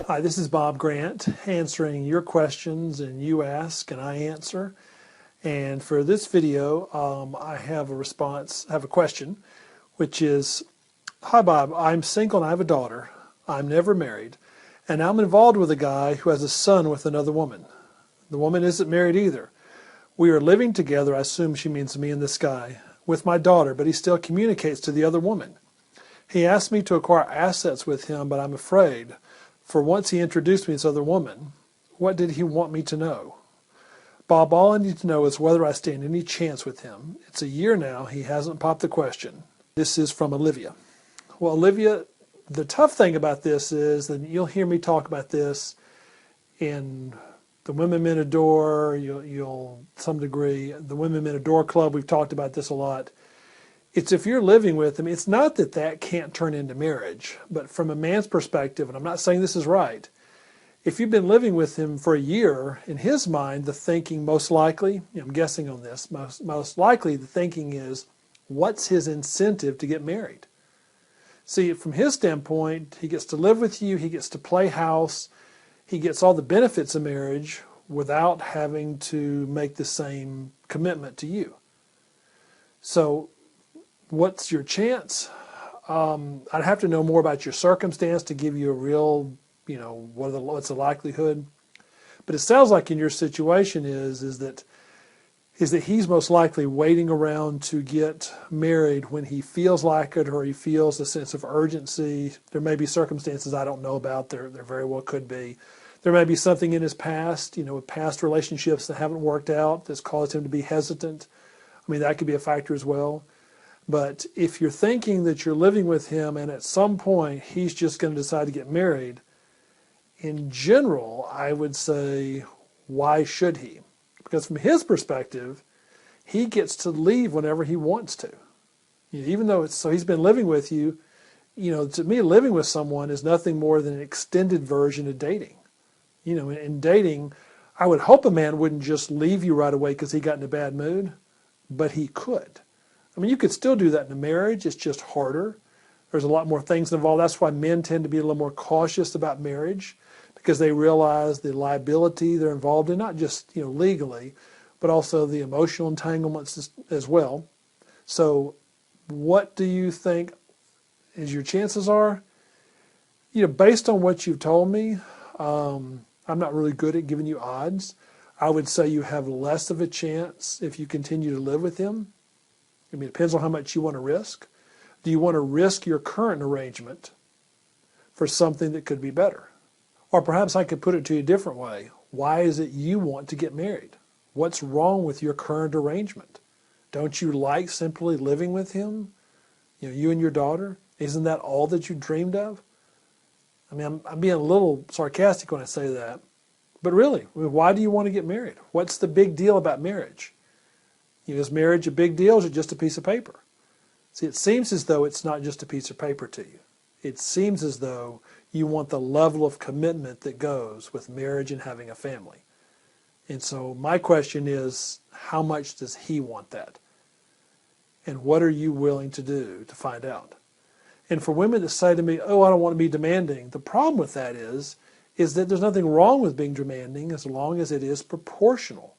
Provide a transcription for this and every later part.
Hi, this is Bob Grant answering your questions, and you ask and I answer. And for this video, I have a question, which is, hi Bob, I'm single and I have a daughter. I'm never married, and I'm involved with a guy who has a son with another woman. The woman isn't married either. We are living together, I assume she means me and this guy, with my daughter, but he still communicates to the other woman. He asked me to acquire assets with him, but I'm afraid. For once he introduced me to this other woman, what did he want me to know? Bob, all I need to know is whether I stand any chance with him. It's a year now. He hasn't popped the question. This is from Olivia. Well, Olivia, the tough thing about this is that you'll hear me talk about this in the Women Men Adore, you'll some degree, the Women Men Adore Club, we've talked about this a lot. It's if you're living with him, it's not that that can't turn into marriage, but from a man's perspective, and I'm not saying this is right, if you've been living with him for a year, in his mind, the thinking most likely, I'm guessing on this, most likely the thinking is, what's his incentive to get married? See, from his standpoint, he gets to live with you, he gets to play house, he gets all the benefits of marriage without having to make the same commitment to you. So, what's your chance? I'd have to know more about your circumstance to give you a real, what's the likelihood. But it sounds like in your situation is that he's most likely waiting around to get married when he feels like it, or he feels a sense of urgency. There may be circumstances I don't know about. There very well could be. There may be something in his past, with past relationships that haven't worked out that's caused him to be hesitant. I mean, that could be a factor as well. But if you're thinking that you're living with him and at some point he's just going to decide to get married, in general, I would say, why should he? Because from his perspective, he gets to leave whenever he wants to. Even though he's been living with you, to me, living with someone is nothing more than an extended version of dating. In dating, I would hope a man wouldn't just leave you right away because he got in a bad mood, but he could. I mean, you could still do that in a marriage. It's just harder. There's a lot more things involved. That's why men tend to be a little more cautious about marriage, because they realize the liability they're involved in, not just legally, but also the emotional entanglements as well. So what do you think is your chances are? Based on what you've told me, I'm not really good at giving you odds. I would say you have less of a chance if you continue to live with him. I mean, it depends on how much you want to risk. Do you want to risk your current arrangement for something that could be better? Or perhaps I could put it to you a different way. Why is it you want to get married? What's wrong with your current arrangement? Don't you like simply living with him? You and your daughter? Isn't that all that you dreamed of? I mean, I'm being a little sarcastic when I say that. But really, why do you want to get married? What's the big deal about marriage? Is marriage a big deal, or is it just a piece of paper? See, it seems as though it's not just a piece of paper to you. It seems as though you want the level of commitment that goes with marriage and having a family. And so my question is, how much does he want that? And what are you willing to do to find out? And for women that say to me, oh, I don't want to be demanding, the problem with that is that there's nothing wrong with being demanding as long as it is proportional.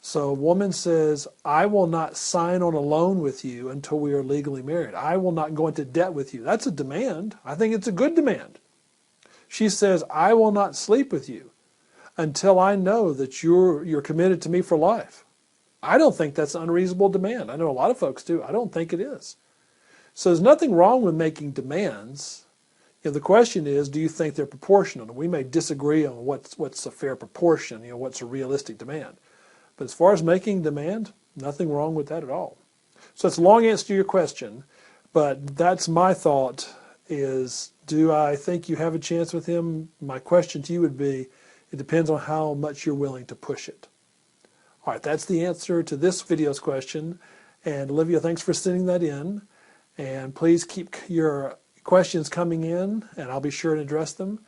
So a woman says, I will not sign on a loan with you until we are legally married. I will not go into debt with you. That's a demand. I think it's a good demand. She says, I will not sleep with you until I know that you're committed to me for life. I don't think that's an unreasonable demand. I know a lot of folks do. I don't think it is. So there's nothing wrong with making demands. The question is, do you think they're proportional? And we may disagree on what's a fair proportion, what's a realistic demand. But as far as making demand, nothing wrong with that at all. So it's a long answer to your question, but that's my thought is, do I think you have a chance with him? My question to you would be, it depends on how much you're willing to push it. All right, that's the answer to this video's question. And Olivia, thanks for sending that in. And please keep your questions coming in, and I'll be sure to address them.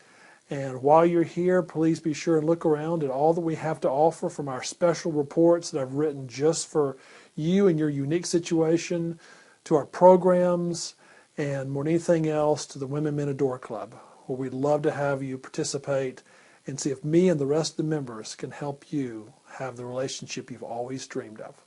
And while you're here, please be sure and look around at all that we have to offer, from our special reports that I've written just for you and your unique situation, to our programs, and more than anything else, to the Women Men Adore Club. where we'd love to have you participate and see if me and the rest of the members can help you have the relationship you've always dreamed of.